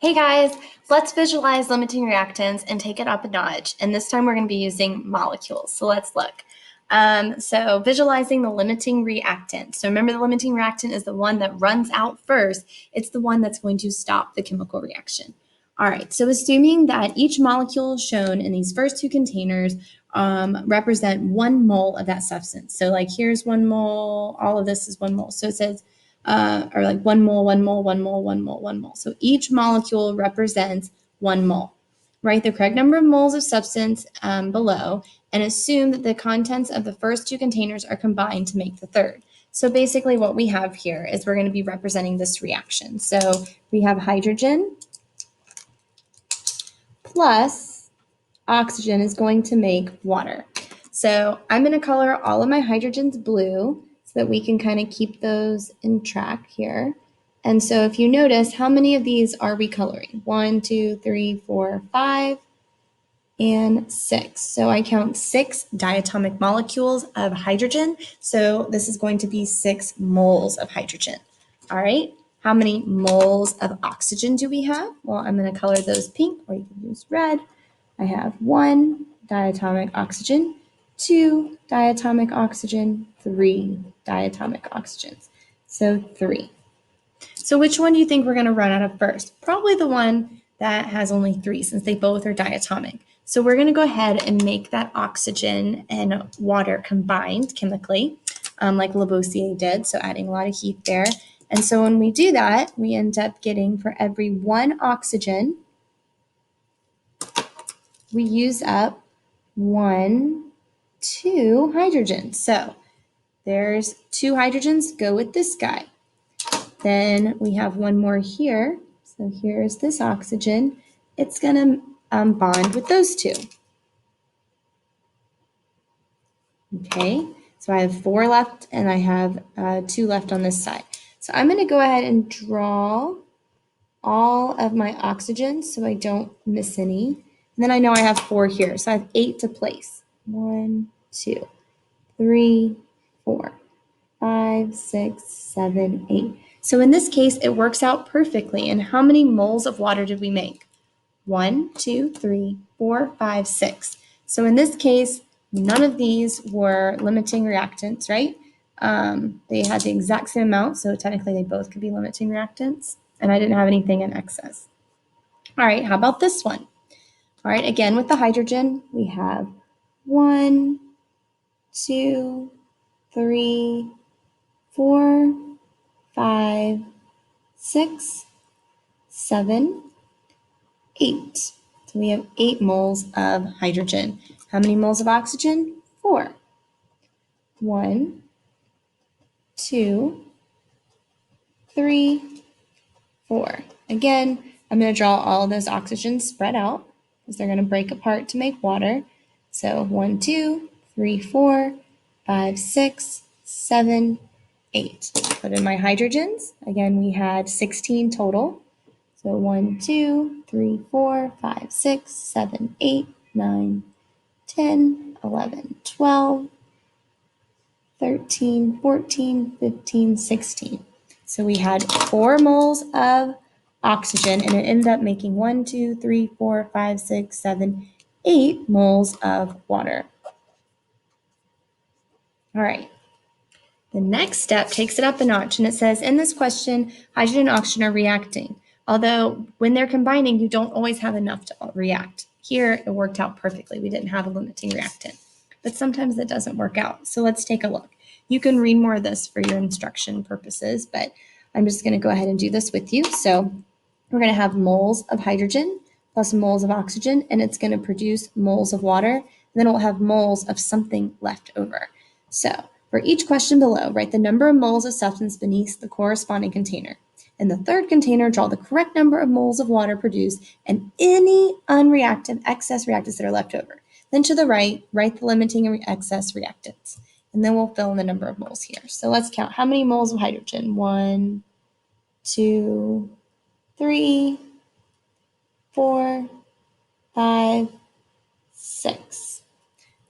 Hey guys, let's visualize limiting reactants and take it up a notch. And this time we're going to be using molecules. So let's look. So visualizing the limiting reactant. So remember, the limiting reactant is the one that runs out first. It's the one that's going to stop the chemical reaction. All right, so assuming that each molecule shown in these first two containers represent 1 mole of that substance. So like here's 1 mole, all of this is 1 mole. So it says or like 1 mole, 1 mole, 1 mole, 1 mole, 1 mole. So each molecule represents 1 mole. Write the correct number of moles of substance below and assume that the contents of the first two containers are combined to make the third. So basically what we have here is we're going to be representing this reaction. So we have hydrogen plus oxygen is going to make water. So I'm going to color all of my hydrogens blue so that we can kind of keep those in track here. And so if you notice, how many of these are we coloring? 1, 2, 3, 4, 5, and 6. So I count 6 diatomic molecules of hydrogen. So this is going to be 6 moles of hydrogen. All right. How many moles of oxygen do we have? Well, I'm going to color those pink, or you can use red. I have 1 diatomic oxygen, 2 diatomic oxygen, 3 diatomic oxygens. So 3. So which one do you think we're going to run out of first? Probably the one that has only 3, since they both are diatomic. So we're going to go ahead and make that oxygen and water combined chemically, like Lavoisier did, so adding a lot of heat there. And so when we do that, we end up getting, for every 1 oxygen, we use up 1, 2 hydrogens. So there's 2 hydrogens, go with this guy. Then we have 1 more here. So here's this oxygen. It's going to bond with those 2. Okay, so I have 4 left and I have 2 left on this side. So I'm going to go ahead and draw all of my oxygens so I don't miss any. And then I know I have 4 here, so I have 8 to place. 1, 2, 3, 4, 5, 6, 7, 8. So in this case, it works out perfectly. And how many moles of water did we make? 1, 2, 3, 4, 5, 6. So in this case, none of these were limiting reactants, right? They had the exact same amount, so technically they both could be limiting reactants. And I didn't have anything in excess. All right, how about this one? All right, again with the hydrogen, we have 1, 2, 3, 4, 5, 6, 7, 8. So we have 8 moles of hydrogen. How many moles of oxygen? 4. 1, 2, 3, 4. Again, I'm going to draw all of those oxygens spread out because they're going to break apart to make water. So 1, 2, 3, 4, 5, 6, 7, 8. Put in my hydrogens. Again, we had 16 total. So 1, 2, 3, 4, 5, 6, 7, 8, 9, 10, 11, 12, 13, 14, 15, 16. So we had 4 moles of oxygen, and it ended up making 1, 2, 3, 4, 5, 6, 7, 8 moles of water. All right. The next step takes it up a notch, and it says, in this question, hydrogen and oxygen are reacting. Although when they're combining, you don't always have enough to react. Here, it worked out perfectly. We didn't have a limiting reactant. But sometimes it doesn't work out. So let's take a look. You can read more of this for your instruction purposes, but I'm just going to go ahead and do this with you. So we're going to have moles of hydrogen plus moles of oxygen, and it's going to produce moles of water. And then we'll have moles of something left over. So for each question below, write the number of moles of substance beneath the corresponding container. In the third container, draw the correct number of moles of water produced and any unreactive excess reactants that are left over. Then to the right, write the limiting excess reactants. And then we'll fill in the number of moles here. So let's count. How many moles of hydrogen? 1, 2, 3, 4, 5, 6.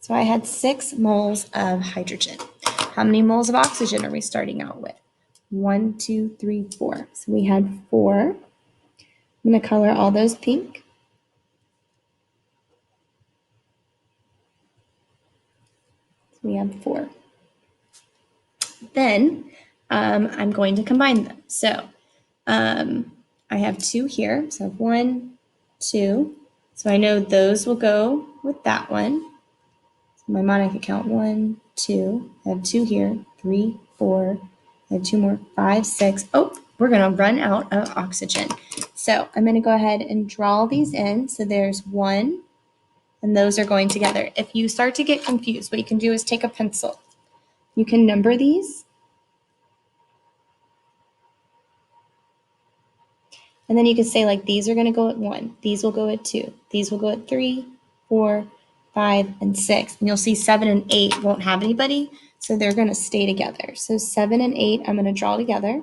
So I had 6 moles of hydrogen. How many moles of oxygen are we starting out with? 1, 2, 3, 4. So we had 4. I'm going to color all those pink. So we have 4. Then I'm going to combine them. So I have 2 here. So I have 1, 2. So I know those will go with that one. So in my mind, I can count 1, 2. I have 2 here. 3, 4. I have 2 more. 5, 6. Oh, we're going to run out of oxygen. So I'm going to go ahead and draw these in. So there's 1, and those are going together. If you start to get confused, what you can do is take a pencil. You can number these. And then you could say like these are going to go at 1, these will go at 2, these will go at 3, 4, 5, and 6. And you'll see 7 and 8 won't have anybody, so they're going to stay together. So 7 and 8 I'm going to draw together.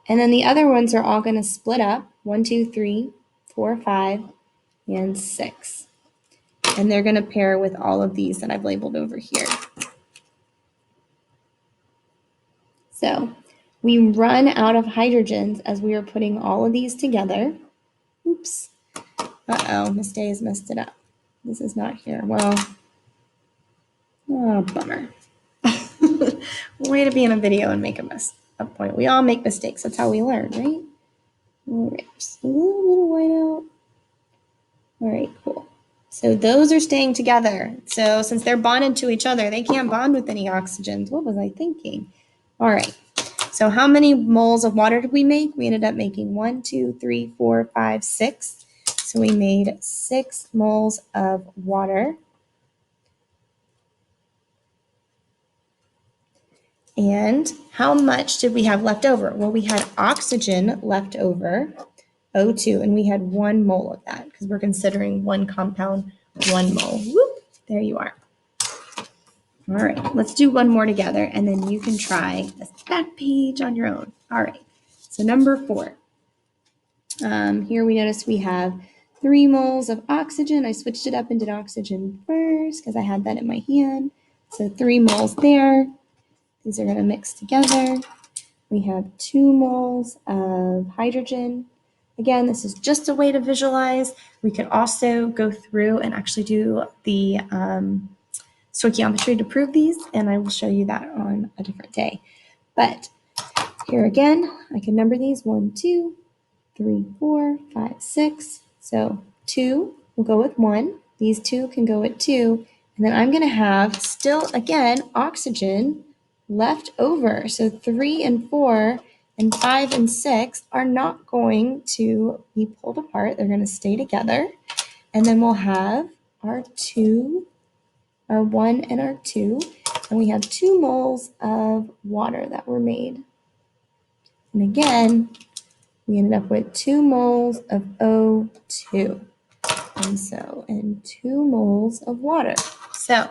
And then the other ones are all going to split up, 1, 2, 3, 4, 5, and 6. And they're going to pair with all of these that I've labeled over here. So we run out of hydrogens as we are putting all of these together. Oops. Uh-oh, Miss Day has messed it up. This is not here. Well, oh, bummer. Way to be in a video and make a point. We all make mistakes. That's how we learn, right? All right, just a little bit of white out. All right, cool. So those are staying together. So since they're bonded to each other, they can't bond with any oxygens. What was I thinking? All right. So how many moles of water did we make? We ended up making 1, 2, 3, 4, 5, 6. So we made 6 moles of water. And how much did we have left over? Well, we had oxygen left over, O2, and we had 1 mole of that because we're considering one compound, 1 mole. Whoop, there you are. All right, let's do one more together, and then you can try this back page on your own. All right, so number 4. Here we notice we have 3 moles of oxygen. I switched it up and did oxygen first because I had that in my hand. So 3 moles there. These are going to mix together. We have 2 moles of hydrogen. Again, this is just a way to visualize. We could also go through and actually do the stoichiometry to prove these, and I will show you that on a different day. But here again, I can number these 1, 2, 3, 4, 5, 6. So 2 will go with 1. These 2 can go at 2. And then I'm going to have still, again, oxygen left over. So 3 and 4 and 5 and 6 are not going to be pulled apart. They're going to stay together. And then we'll have our 2, our 1 and our 2. And we have 2 moles of water that were made. And again, we ended up with 2 moles of O2. And 2 moles of water. So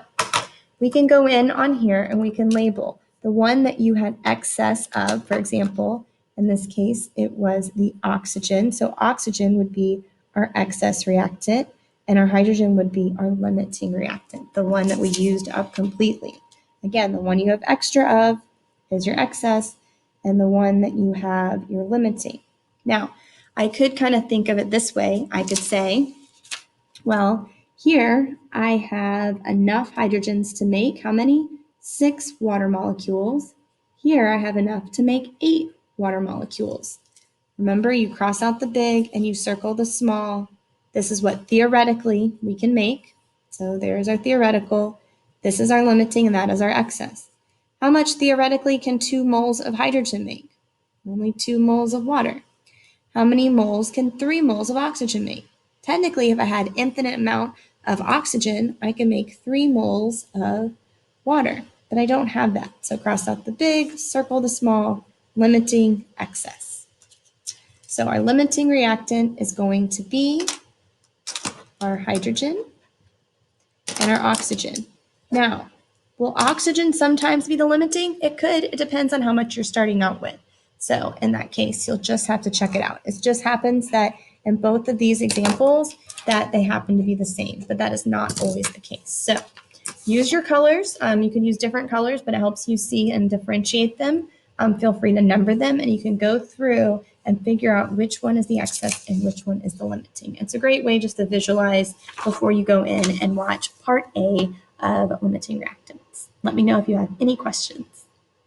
we can go in on here and we can label the one that you had excess of. For example, in this case, it was the oxygen. So oxygen would be our excess reactant, and our hydrogen would be our limiting reactant, the one that we used up completely. Again, the one you have extra of is your excess, and the one that you have your limiting. Now, I could kind of think of it this way. I could say, well, here I have enough hydrogens to make how many? 6 water molecules. Here I have enough to make 8 water molecules. Remember, you cross out the big and you circle the small. This is what theoretically we can make. So there's our theoretical. This is our limiting, and that is our excess. How much theoretically can 2 moles of hydrogen make? Only 2 moles of water. How many moles can 3 moles of oxygen make? Technically, if I had infinite amount of oxygen, I can make 3 moles of water, but I don't have that. So cross out the big, circle the small, limiting, excess. So our limiting reactant is going to be our hydrogen and our oxygen. Now, will oxygen sometimes be the limiting? It could. It depends on how much you're starting out with. So in that case, you'll just have to check it out. It just happens that in both of these examples that they happen to be the same, but that is not always the case. So use your colors. You can use different colors, but it helps you see and differentiate them. Feel free to number them, and you can go through and figure out which one is the excess and which one is the limiting. It's a great way just to visualize before you go in and watch part A of limiting reactants. Let me know if you have any questions.